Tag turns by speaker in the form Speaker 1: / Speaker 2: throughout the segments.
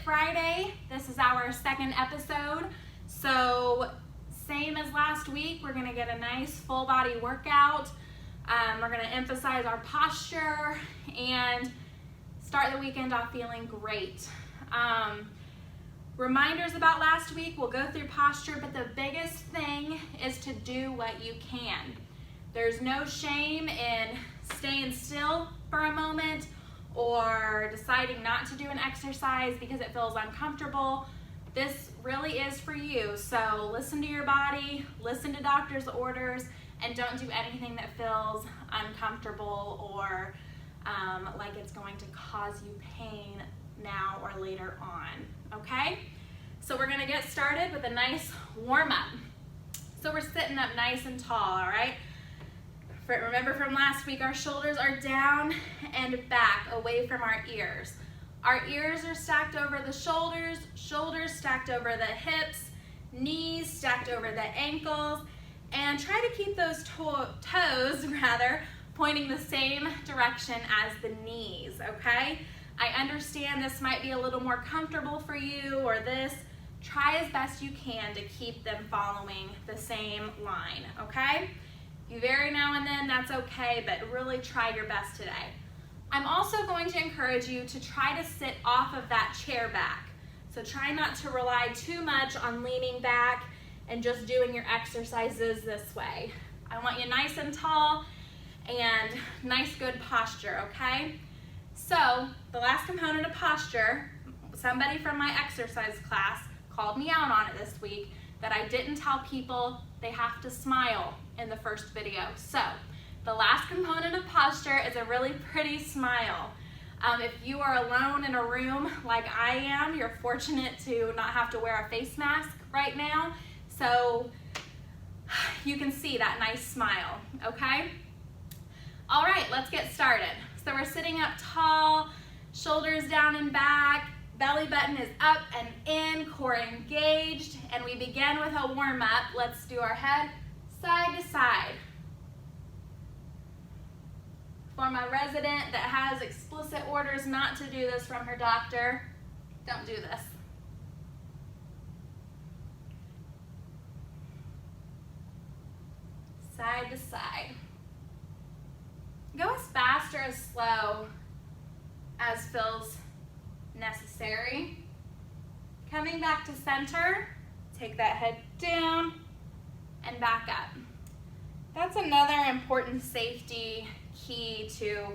Speaker 1: Friday. This is our second episode. So same as last week, we're gonna get a nice full body workout. We're gonna emphasize our posture and start the weekend off feeling great. Reminders about last week, we'll go through posture, but the biggest thing is to do what you can. There's no shame in staying still for a moment or deciding not to do an exercise because it feels uncomfortable. This really is for you. So listen to your body, listen to doctor's orders, and don't do anything that feels uncomfortable or like it's going to cause you pain now or later on, okay? So we're gonna get started with a nice warm up. So we're sitting up nice and tall, all right? Remember from last week, our shoulders are down and back away from our ears. Our ears are stacked over the shoulders, shoulders stacked over the hips, knees stacked over the ankles, and try to keep those toes pointing the same direction as the knees, okay? I understand this might be a little more comfortable for you or this. Try as best you can to keep them following the same line, okay? You vary now and then, that's okay, but really try your best today. I'm also going to encourage you to try to sit off of that chair back. So try not to rely too much on leaning back and just doing your exercises this way. I want you nice and tall and nice good posture, okay? So the last component of posture, somebody from my exercise class called me out on it this week that I didn't tell people they have to smile in the first video. So the last component of posture is a really pretty smile. If you are alone in a room like I am, you're fortunate to not have to wear a face mask right now. So you can see that nice smile, okay? All right, let's get started. So we're sitting up tall, shoulders down and back, belly button is up and in, core engaged, and we begin with a warm up. Let's do our head side to side. For my resident that has explicit orders not to do this from her doctor, don't do this. Side to side. Go as fast or as slow as feels necessary. Coming back to center, take that head down and back up. That's another important safety key to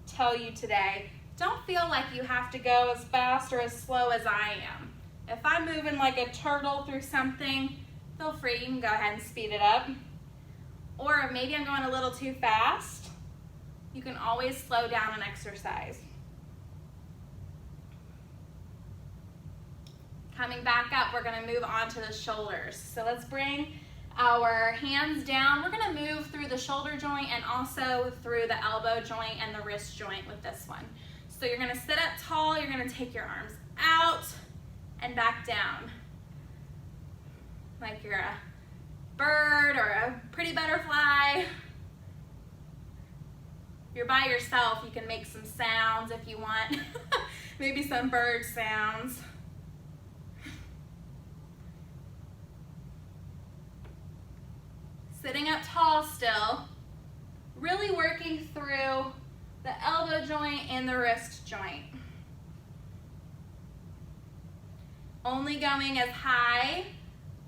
Speaker 1: tell you today. Don't feel like you have to go as fast or as slow as I am. If I'm moving like a turtle through something, feel free, you can go ahead and speed it up. Or maybe I'm going a little too fast. You can always slow down an exercise. Coming back up, we're gonna move on to the shoulders. So let's bring our hands down. We're gonna move through the shoulder joint and also through the elbow joint and the wrist joint with this one. So you're gonna sit up tall, you're gonna take your arms out and back down. Like you're a bird or a pretty butterfly. If you're by yourself, you can make some sounds if you want. Maybe some bird sounds. Sitting up tall still, really working through the elbow joint and the wrist joint. Only going as high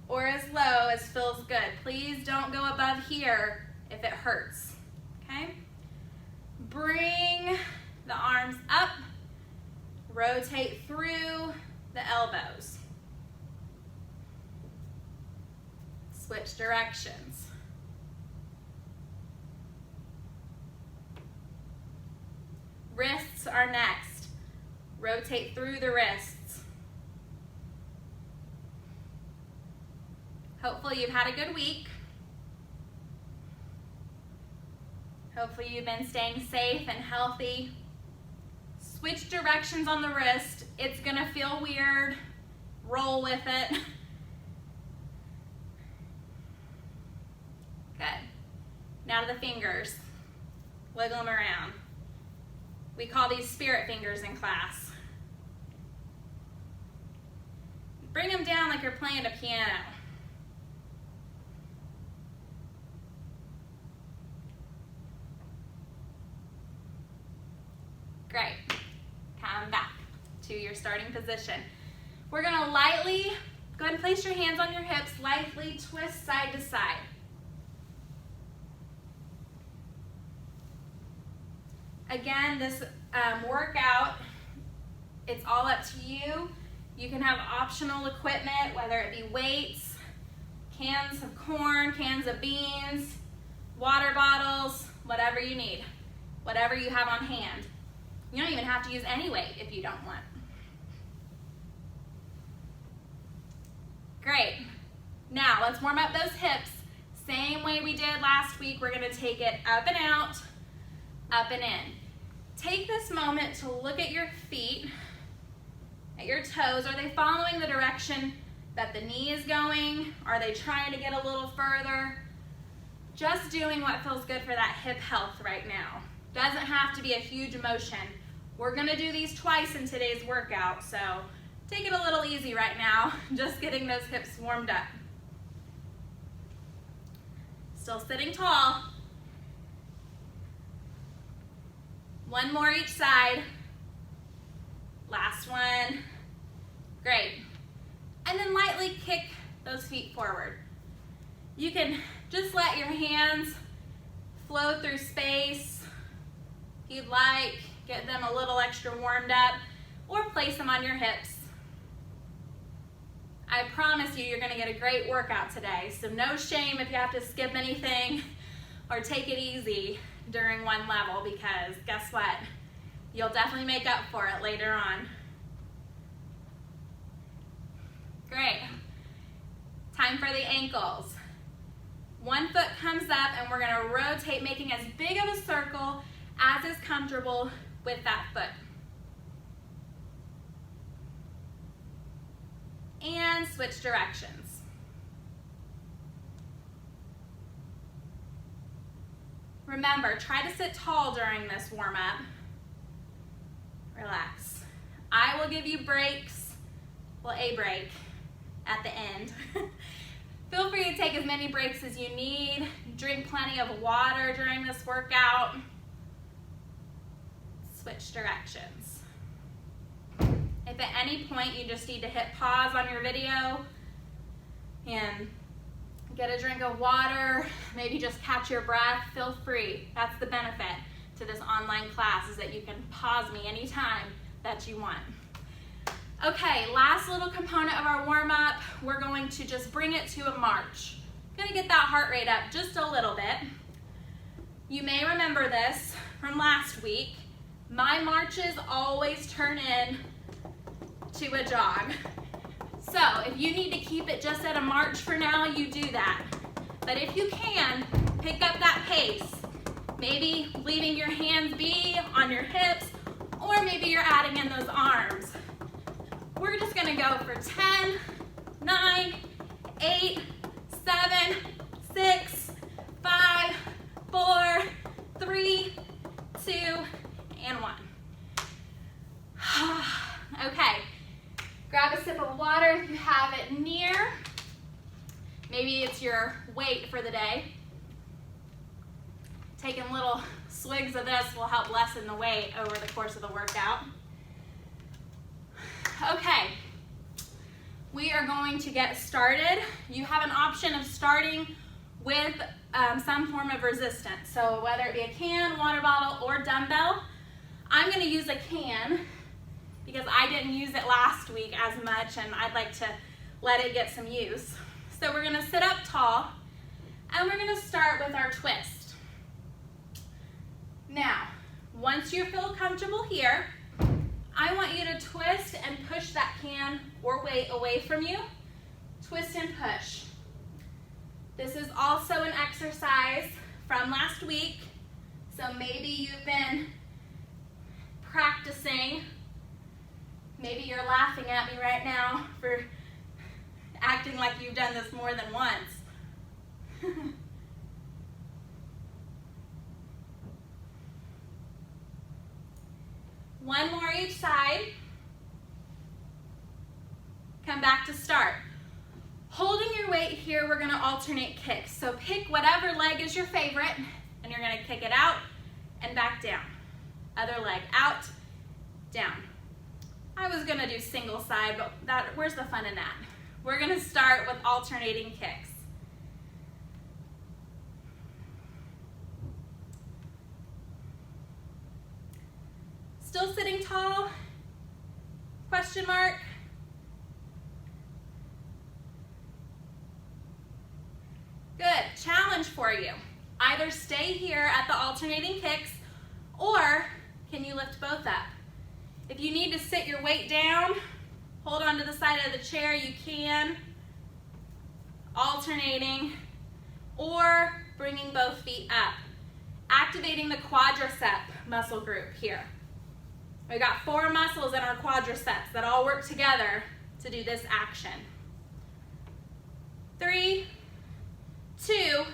Speaker 1: or as low as feels good. Please don't go above here if it hurts, okay? Bring the arms up, rotate through the elbows. Switch directions. Wrists are next. Rotate through the wrists. Hopefully you've had a good week. Hopefully you've been staying safe and healthy. Switch directions on the wrist. It's gonna feel weird. Roll with it. Good. Now to the fingers. Wiggle them around. We call these spirit fingers in class. Bring them down like you're playing a piano. Great. Come back to your starting position. We're gonna lightly, go ahead and place your hands on your hips, lightly twist side to side. Again, this workout, it's all up to you. You can have optional equipment, whether it be weights, cans of corn, cans of beans, water bottles, whatever you need, whatever you have on hand. You don't even have to use any weight if you don't want. Great. Now let's warm up those hips. Same way we did last week. We're gonna take it up and out, up and in. Take this moment to look at your feet, at your toes. Are they following the direction that the knee is going? Are they trying to get a little further? Just doing what feels good for that hip health right now. Doesn't have to be a huge motion. We're gonna do these twice in today's workout, so take it a little easy right now, just getting those hips warmed up. Still sitting tall. One more each side. Last one. Great. And then lightly kick those feet forward. You can just let your hands flow through space. If you'd like, get them a little extra warmed up, or place them on your hips. I promise you, you're gonna get a great workout today, so no shame if you have to skip anything or take it easy during one level, because guess what? You'll definitely make up for it later on. Great. Time for the ankles. One foot comes up and we're gonna rotate, making as big of a circle as is comfortable with that foot. And switch directions. Remember, try to sit tall during this warm-up. Relax. I will give you breaks, well, a break at the end. Feel free to take as many breaks as you need. Drink plenty of water during this workout. Switch directions. If at any point you just need to hit pause on your video and get a drink of water, maybe just catch your breath, feel free. That's the benefit to this online class, is that you can pause me anytime that you want. Okay, last little component of our warm-up, we're going to just bring it to a march. Gonna get that heart rate up just a little bit. You may remember this from last week. My marches always turn in to a jog. So if you need to keep it just at a march for now, you do that. But if you can, pick up that pace. Maybe leaving your hands be on your hips, or maybe you're adding in those arms. We're just gonna go for 10, 9, 8, 7, 6, 5, 4, 3, 2, and 1. Okay, grab a sip of water if you have it near. Maybe it's your weight for the day. Taking little swigs of this will help lessen the weight over the course of the workout. Okay, we are going to get started. You have an option of starting with some form of resistance. So whether it be a can, water bottle, or dumbbell. I'm gonna use a can because I didn't use it last week as much and I'd like to let it get some use. So we're gonna sit up tall and we're gonna start with our twist. Now, once you feel comfortable here, I want you to twist and push that can or weight away from you. Twist and push. This is also an exercise from last week, so maybe you've been practicing. Maybe you're laughing at me right now for acting like you've done this more than once. One more each side. Come back back to start. Holding your weight here, we're gonna alternate kicks. So pick whatever leg is your favorite, and you're gonna kick it out and back down. Other leg, out, down. I was gonna do single side, but where's the fun in that? We're gonna start with alternating kicks. Still sitting tall? Question mark? Good, challenge for you. Either stay here at the alternating kicks, or can you lift both up? If you need to sit your weight down, hold on to the side of the chair, you can. Alternating, or bringing both feet up. Activating the quadricep muscle group here. We got 4 muscles in our quadriceps that all work together to do this action. 3, 2,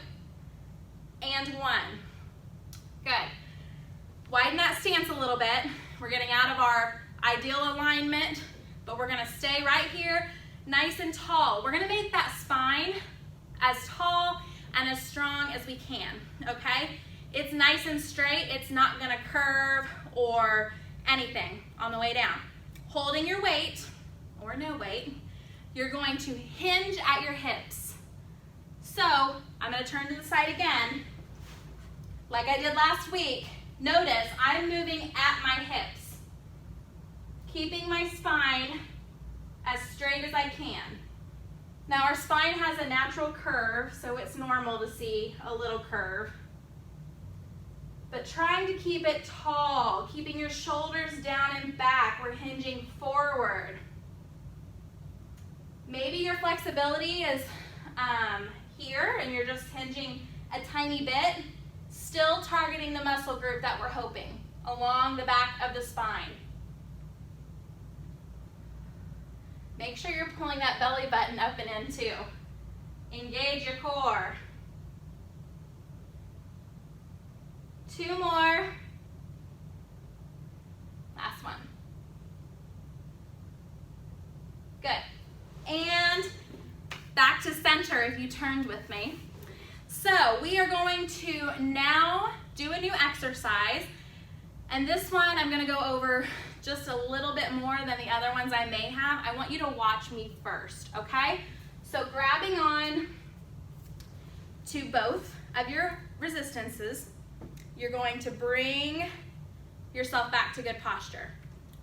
Speaker 1: and 1. Good. Widen that stance a little bit. We're getting out of our ideal alignment, but we're gonna stay right here, nice and tall. We're gonna make that spine as tall and as strong as we can, okay? It's nice and straight. It's not gonna curve or anything on the way down. Holding your weight, or no weight, you're going to hinge at your hips. So, I'm gonna turn to the side again. Like I did last week, notice I'm moving at my hips, keeping my spine as straight as I can. Now our spine has a natural curve, so it's normal to see a little curve. But trying to keep it tall, keeping your shoulders down and back. We're hinging forward. Maybe your flexibility is here and you're just hinging a tiny bit, still targeting the muscle group that we're hoping along the back of the spine. Make sure you're pulling that belly button up and in too. Engage your core. 2 more. Last one. Good. And back to center if you turned with me. So we are going to now do a new exercise. And this one I'm going to go over just a little bit more than the other ones I may have. I want you to watch me first, okay? So grabbing on to both of your resistances, you're going to bring yourself back to good posture.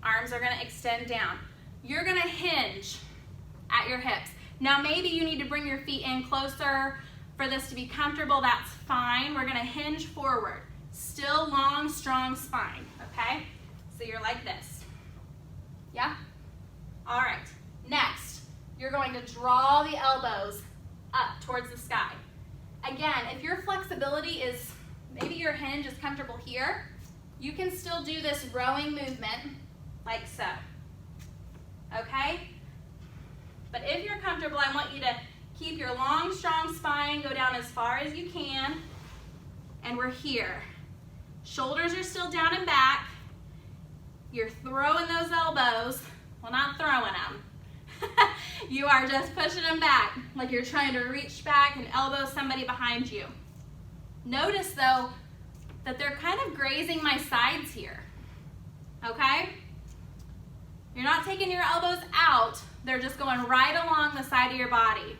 Speaker 1: Arms are gonna extend down. You're gonna hinge at your hips. Now maybe you need to bring your feet in closer for this to be comfortable, that's fine. We're gonna hinge forward. Still long, strong spine, okay? So you're like this, yeah? All right, next, you're going to draw the elbows up towards the sky. Again, if your flexibility is, maybe your hinge is comfortable here, you can still do this rowing movement like so, okay? But if you're comfortable, I want you to keep your long, strong spine, go down as far as you can, and we're here. Shoulders are still down and back. You're throwing those elbows, well, not throwing them. You are just pushing them back like you're trying to reach back and elbow somebody behind you. Notice though that they're kind of grazing my sides here, okay? You're not taking your elbows out, they're just going right along the side of your body.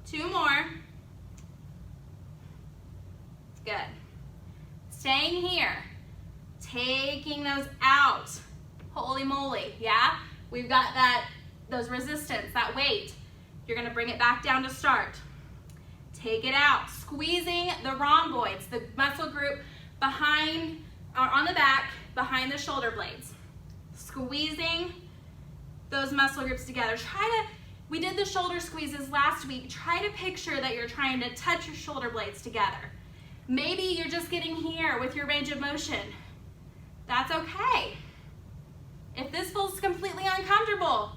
Speaker 1: 2 more. Good. Staying here, taking those out. Holy moly, yeah? We've got those resistance, that weight. You're gonna bring it back down to start. Take it out, squeezing the rhomboids, the muscle group behind, on the back, behind the shoulder blades. Squeezing those muscle groups together. We did the shoulder squeezes last week. Try to picture that you're trying to touch your shoulder blades together. Maybe you're just getting here with your range of motion. That's okay. If this feels completely uncomfortable,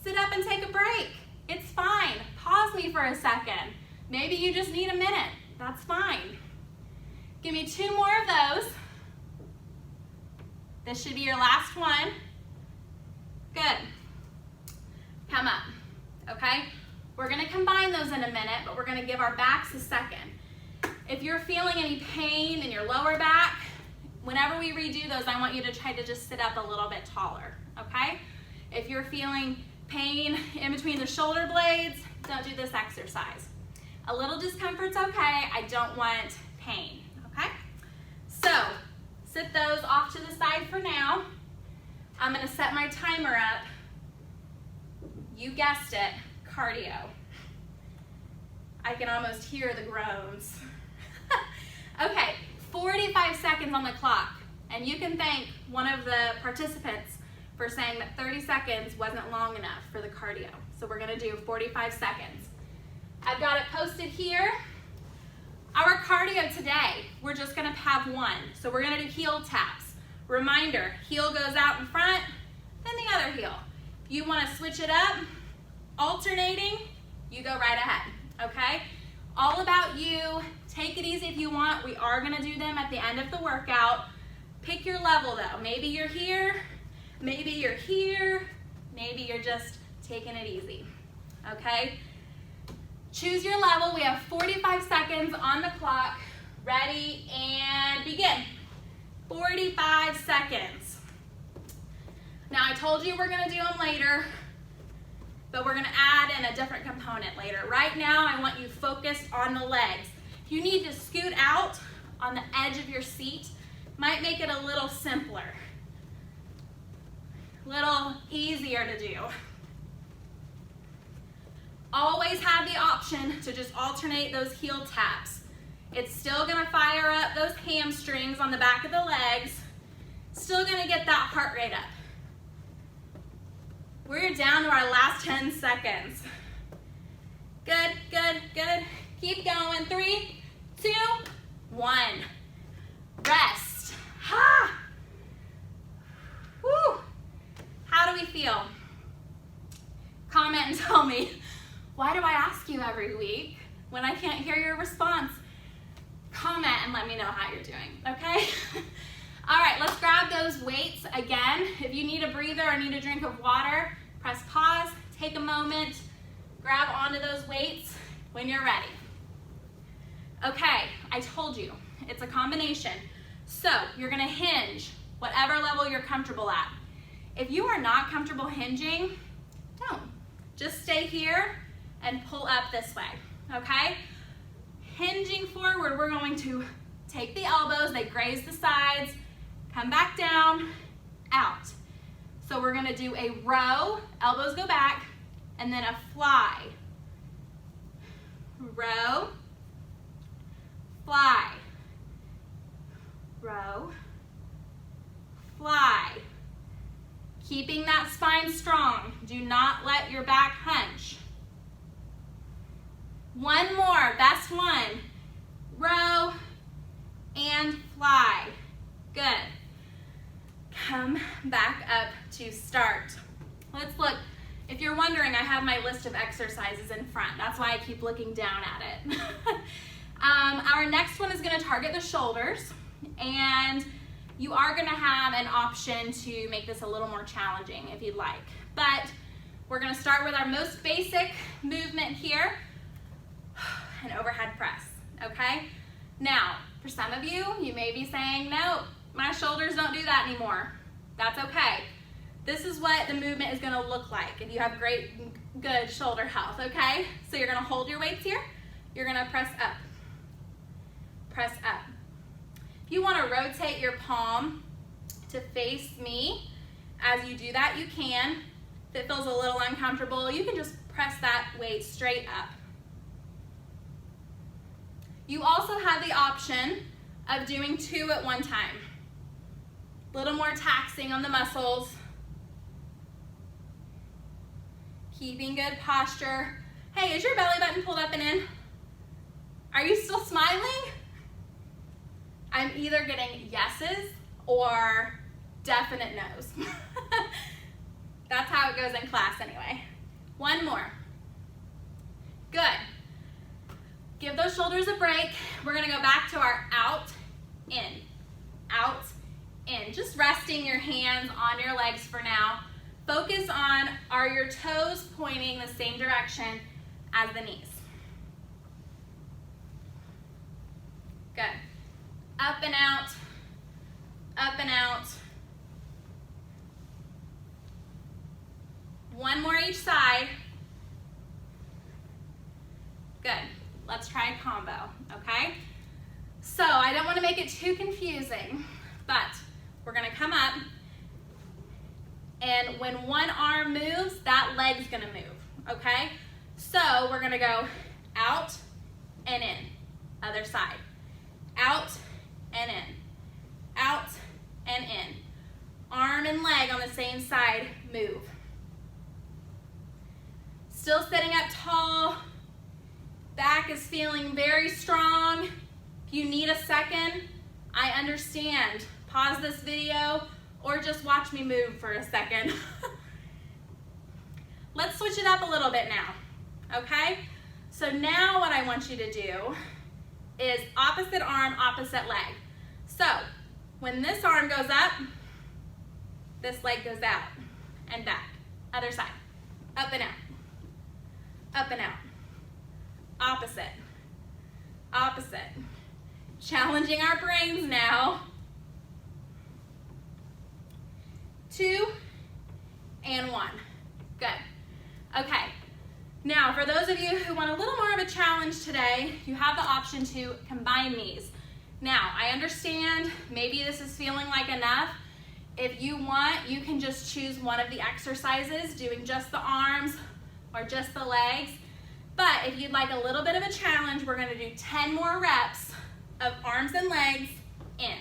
Speaker 1: sit up and take a break. It's fine. Pause me for a second. Maybe you just need a minute. That's fine. Give me 2 more of those. This should be your last one. Good. come up, okay? We're gonna combine those in a minute, but we're gonna give our backs a second. If you're feeling any pain in your lower back, whenever we redo those, I want you to try to just sit up a little bit taller, okay? If you're feeling pain in between the shoulder blades, don't do this exercise. A little discomfort's okay, I don't want pain, okay? So, sit those off to the side for now. I'm gonna set my timer up. You guessed it, cardio. I can almost hear the groans. Okay, 45 seconds on the clock. And you can thank one of the participants for saying that 30 seconds wasn't long enough for the cardio. So we're gonna do 45 seconds. I've got it posted here. Our cardio today, we're just gonna have one. So we're gonna do heel taps. Reminder, heel goes out in front, then the other heel. If you wanna switch it up, alternating, you go right ahead, okay? All about you. Take it easy if you want. We are gonna do them at the end of the workout. Pick your level though. Maybe you're here, maybe you're here, maybe you're just taking it easy, okay? Choose your level. We have 45 seconds on the clock. Ready and begin. 45 seconds. Now I told you we're gonna do them later, but we're gonna add in a different component later. Right now, I want you focused on the legs. If you need to scoot out on the edge of your seat, might make it a little simpler, a little easier to do. Always have the option to just alternate those heel taps. It's still gonna fire up those hamstrings on the back of the legs, still gonna get that heart rate up. We're down to our last 10 seconds. Good, good, good. Keep going. 3, 2, 1. Rest. Ha! Woo! How do we feel? Comment and tell me, why do I ask you every week when I can't hear your response? Comment and let me know how you're doing, okay? All right, let's grab those weights again. If you need a breather or need a drink of water, press pause, take a moment, grab onto those weights when you're ready. Okay, I told you, it's a combination. So you're gonna hinge whatever level you're comfortable at. If you are not comfortable hinging, don't. Just stay here and pull up this way, okay? Hinging forward, we're going to take the elbows, they graze the sides, come back down, out. So we're gonna do a row, elbows go back, and then a fly. Row, fly, row, fly. Keeping that spine strong. Do not let your back hunch. One more, best one. Row and fly. Good. Come back up to start. Let's look. If you're wondering, I have my list of exercises in front. That's why I keep looking down at it. Our next one is going to target the shoulders, and you are going to have an option to make this a little more challenging if you'd like. But we're going to start with our most basic movement here, an overhead press, okay? Now, for some of you, you may be saying, no, my shoulders don't do that anymore. That's okay. This is what the movement is going to look like if you have good shoulder health, okay? So you're going to hold your weights here. You're going to press up. Press up. If you want to rotate your palm to face me, as you do that, you can. If it feels a little uncomfortable, you can just press that weight straight up. You also have the option of doing 2 at one time. A little more taxing on the muscles. Keeping good posture. Hey, is your belly button pulled up and in? Are you still smiling? I'm either getting yeses or definite no's. That's how it goes in class anyway. One more. Good. Give those shoulders a break. We're gonna go back to our out, in, out, in. Just resting your hands on your legs for now. Focus on, are your toes pointing the same direction as the knees? Good. Up and out, up and out. One more each side. Good. Let's try a combo, okay? So I don't want to make it too confusing, but we're going to come up, and when one arm moves, that leg's going to move, okay? So we're going to go out and in, other side. Out and in, out and in. Arm and leg on the same side, move. Still sitting up tall. Back is feeling very strong. If you need a second, I understand. Pause this video or just watch me move for a second. Let's switch it up a little bit now, okay? So now what I want you to do is opposite arm, opposite leg. So when this arm goes up, this leg goes out and back. Other side, up and out, up and out. Opposite, opposite. Challenging our brains now. 2 and 1. Good. Okay. Now, for those of you who want a little more of a challenge today, you have the option to combine these. Now, I understand maybe this is feeling like enough. If you want, you can just choose one of the exercises, doing just the arms or just the legs. But if you'd like a little bit of a challenge, we're going to do 10 more reps of arms and legs in.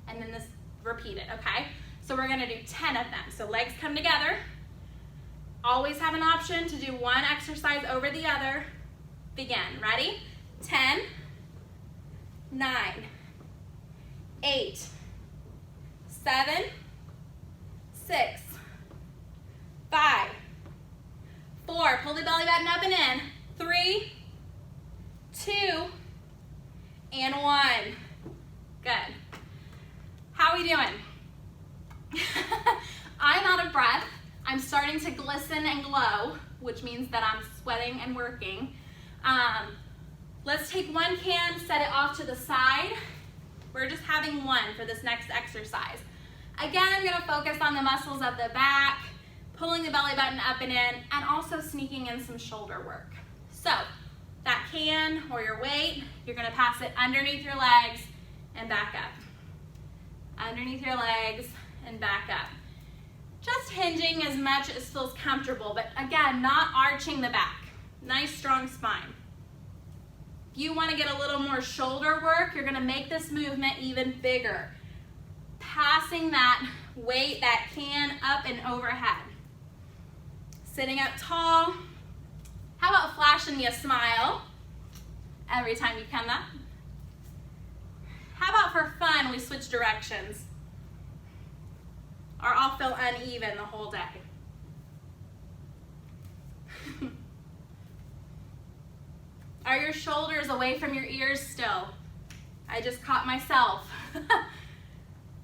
Speaker 1: And then this, repeat it, okay? So we're going to do 10 of them. So legs come together. Always have an option to do one exercise over the other. Begin. Ready? 10, 9, 8, 7, 6, 5, 4. Pull the belly button up and in. 3, 2, and 1. Good. How are we doing? I'm out of breath. I'm starting to glisten and glow, which means that I'm sweating and working. Let's take one can, set it off to the side. We're just having one for this next exercise. Again, I'm going to focus on the muscles of the back, pulling the belly button up and in, and also sneaking in some shoulder work. So that can or your weight, you're going to pass it underneath your legs and back up. Underneath your legs and back up. Just hinging as much as feels comfortable, but again, not arching the back. Nice strong spine. If you want to get a little more shoulder work, you're going to make this movement even bigger. Passing that weight, that can, up and overhead. Sitting up tall. How about flashing me a smile every time you come up? How about for fun, we switch directions? Or I'll feel uneven the whole day. Are your shoulders away from your ears still? I just caught myself.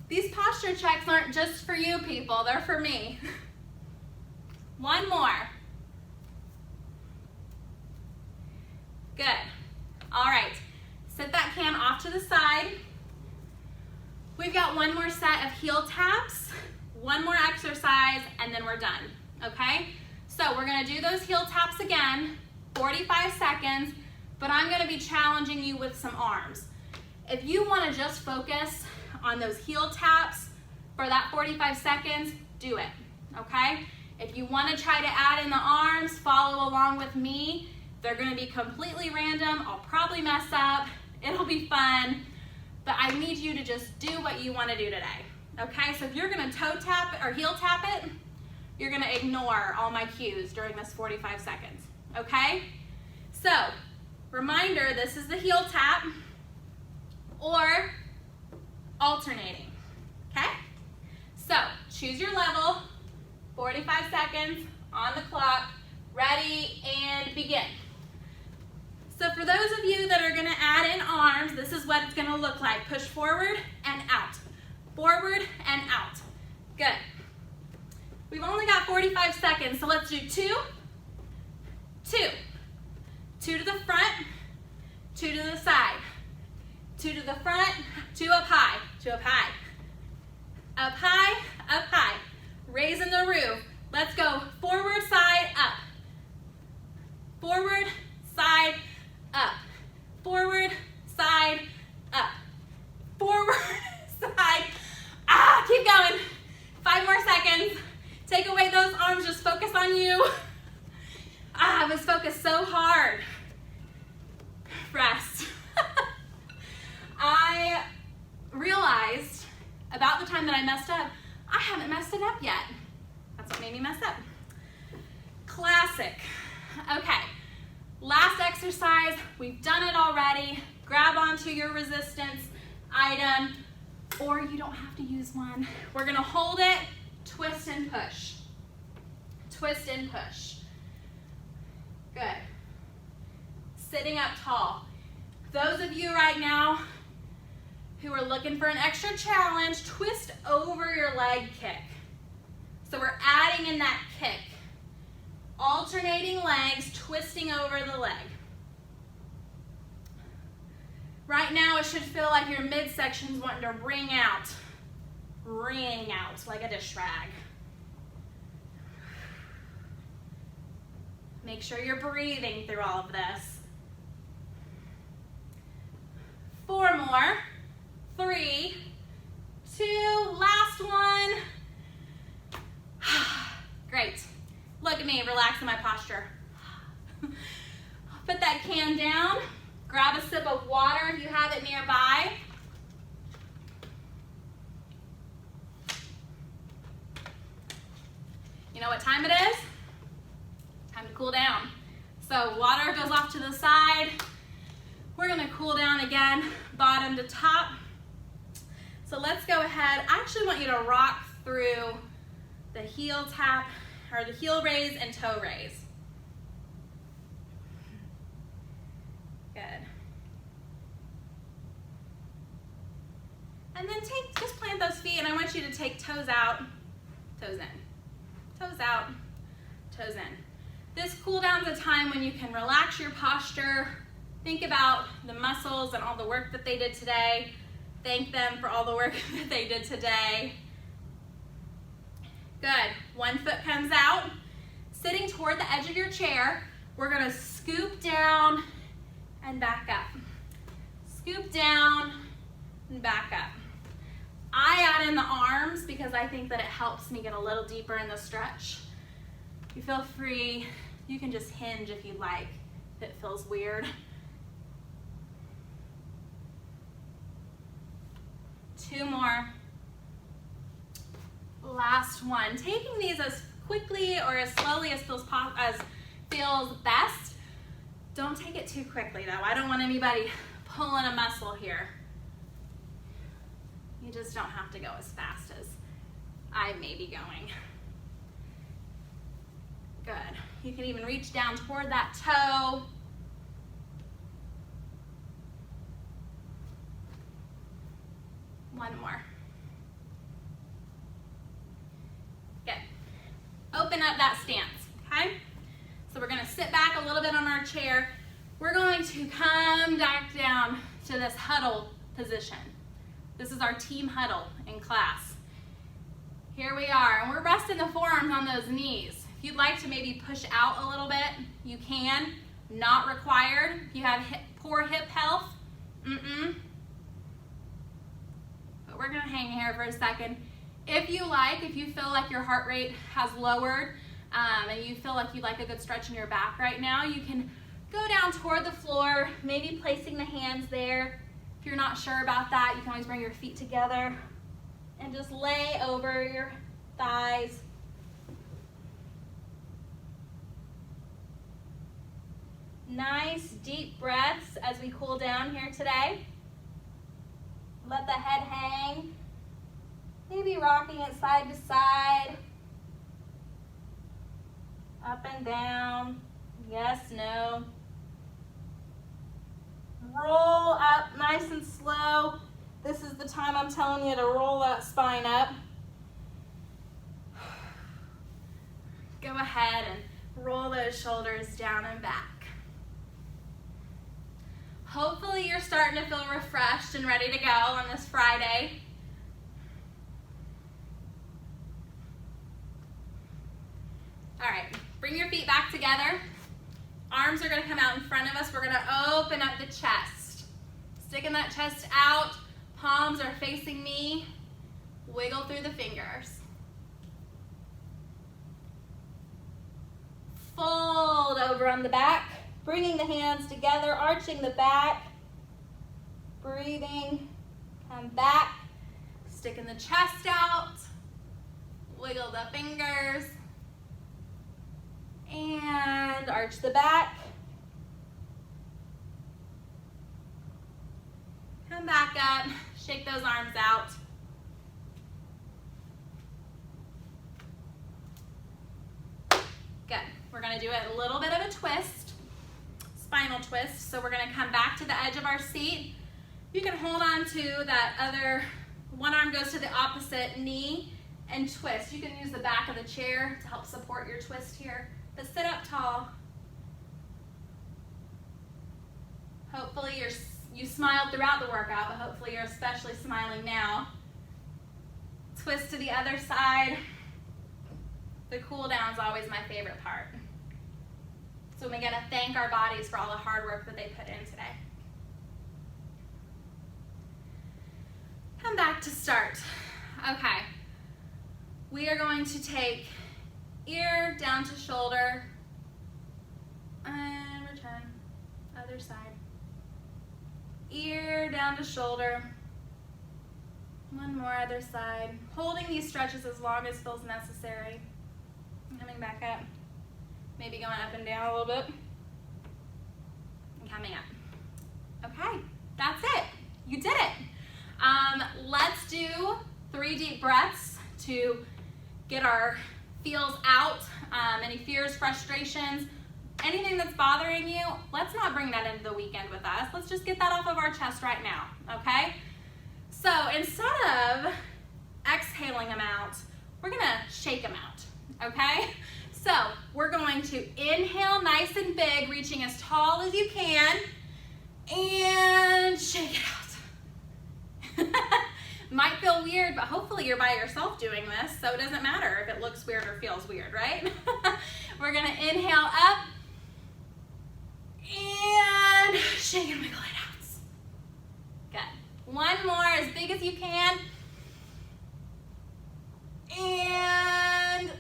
Speaker 1: These posture checks aren't just for you people, they're for me. One more. Good. All right, set that can off to the side. We've got one more set of heel taps, one more exercise, and then we're done, okay? So we're gonna do those heel taps again, 45 seconds, but I'm gonna be challenging you with some arms. If you wanna just focus on those heel taps for that 45 seconds, do it, okay? If you wanna try to add in the arms, follow along with me. They're gonna be completely random. I'll probably mess up. It'll be fun, but I need you to just do what you wanna do today, okay? So if you're gonna toe tap or heel tap it, you're gonna ignore all my cues during this 45 seconds, okay? So, reminder, this is the heel tap or alternating, okay? So, choose your level, 45 seconds on the clock, ready, and begin. So for those of you that are gonna add in arms, this is what it's gonna look like. Push forward and out, forward and out. Good. We've only got 45 seconds, so let's do 2, 2. 2 to the front, 2 to the side. 2 to the front, 2 up high, 2 up high. Up high, up high. Raising the roof. Let's go forward, side, up. Forward, side, up. Forward, side, up. Forward, side. Keep going. 5 more seconds. Take away those arms, just focus on you. I was focused so hard. Rest. I realized about the time that I messed up, I haven't messed it up yet. That's what made me mess up. Classic. Okay, last exercise. We've done it already. Grab onto your resistance item, or you don't have to use one. We're gonna hold it, twist and push. Twist and push. Good. Sitting up tall. Those of you right now who are looking for an extra challenge, twist over your leg kick. So we're adding in that kick. Alternating legs, twisting over the leg. Right now it should feel like your midsection's wanting to wring out like a dish rag. Make sure you're breathing through all of this. 4 more. 3, 2, last one. Great. Look at me, relaxing my posture. Put that can down. Grab a sip of water if you have it nearby. You know what time it is? Time to cool down. So water goes off to the side. We're gonna cool down again, bottom to top. So let's go ahead. I actually want you to rock through the heel tap, or the heel raise and toe raise. Good. And then just plant those feet, and I want you to take toes out, toes in. Toes out, toes in. This cool down's a time when you can relax your posture, think about the muscles and all the work that they did today. Thank them for all the work that they did today. Good. One foot comes out. Sitting toward the edge of your chair, we're gonna scoop down and back up. Scoop down and back up. I add in the arms because I think that it helps me get a little deeper in the stretch. You feel free. You can just hinge if you'd like, if it feels weird. 2 more. Last one. Taking these as quickly or as slowly as feels best. Don't take it too quickly though. I don't want anybody pulling a muscle here. You just don't have to go as fast as I may be going. Good. You can even reach down toward that toe. One more. Good. Open up that stance, okay? So we're gonna sit back a little bit on our chair. We're going to come back down to this huddle position. This is our team huddle in class. Here we are, and we're resting the forearms on those knees. If you'd like to maybe push out a little bit, you can. Not required. If you have poor hip health, But we're gonna hang here for a second. If you feel like your heart rate has lowered and you feel like you'd like a good stretch in your back right now, you can go down toward the floor, maybe placing the hands there. If you're not sure about that, you can always bring your feet together and just lay over your thighs. Nice deep breaths as we cool down here today. Let the head hang. Maybe rocking it side to side. Up and down. Yes, no. Roll up nice and slow. This is the time I'm telling you to roll that spine up. go ahead and roll those shoulders down and back. Hopefully you're starting to feel refreshed and ready to go on this Friday. All right, bring your feet back together. Arms are gonna come out in front of us. We're gonna open up the chest. Sticking that chest out, palms are facing me. Wiggle through the fingers. Fold over on the back, bringing the hands together, arching the back. Breathing, come back, sticking the chest out, wiggle the fingers, and arch the back. Come back up, shake those arms out. Good. We're going to do a little bit of a twist, spinal twist. So we're going to come back to the edge of our seat. You can hold on to that other, one arm goes to the opposite knee and twist. You can use the back of the chair to help support your twist here. But sit up tall. Hopefully you smiled throughout the workout, but hopefully you're especially smiling now. Twist to the other side. The cool down is always my favorite part. So we gotta thank our bodies for all the hard work that they put in today. Come back to start. Okay. We are going to take ear down to shoulder and return. Other side. Ear down to shoulder. One more, other side. Holding these stretches as long as feels necessary. Coming back up. Maybe going up and down a little bit. And coming up. Okay, that's it. You did it. Let's do 3 deep breaths to get our feels out. Any fears, frustrations, anything that's bothering you, let's not bring that into the weekend with us. Let's just get that off of our chest right now, okay? So instead of exhaling them out, we're gonna shake them out, okay? So we're going to inhale nice and big, reaching as tall as you can, and shake it out. Might feel weird, but hopefully you're by yourself doing this, so it doesn't matter if it looks weird or feels weird, right? We're gonna inhale up, and shake and wiggle it out. Good. One more, as big as you can. And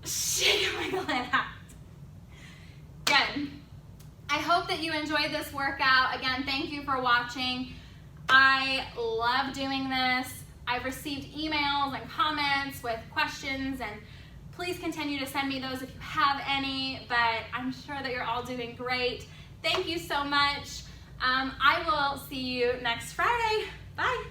Speaker 1: shake and wiggle it out. Good. I hope that you enjoyed this workout. Again, thank you for watching. I love doing this. I've received emails and comments with questions, and please continue to send me those if you have any, but I'm sure that you're all doing great. Thank you so much. I will see you next Friday. Bye.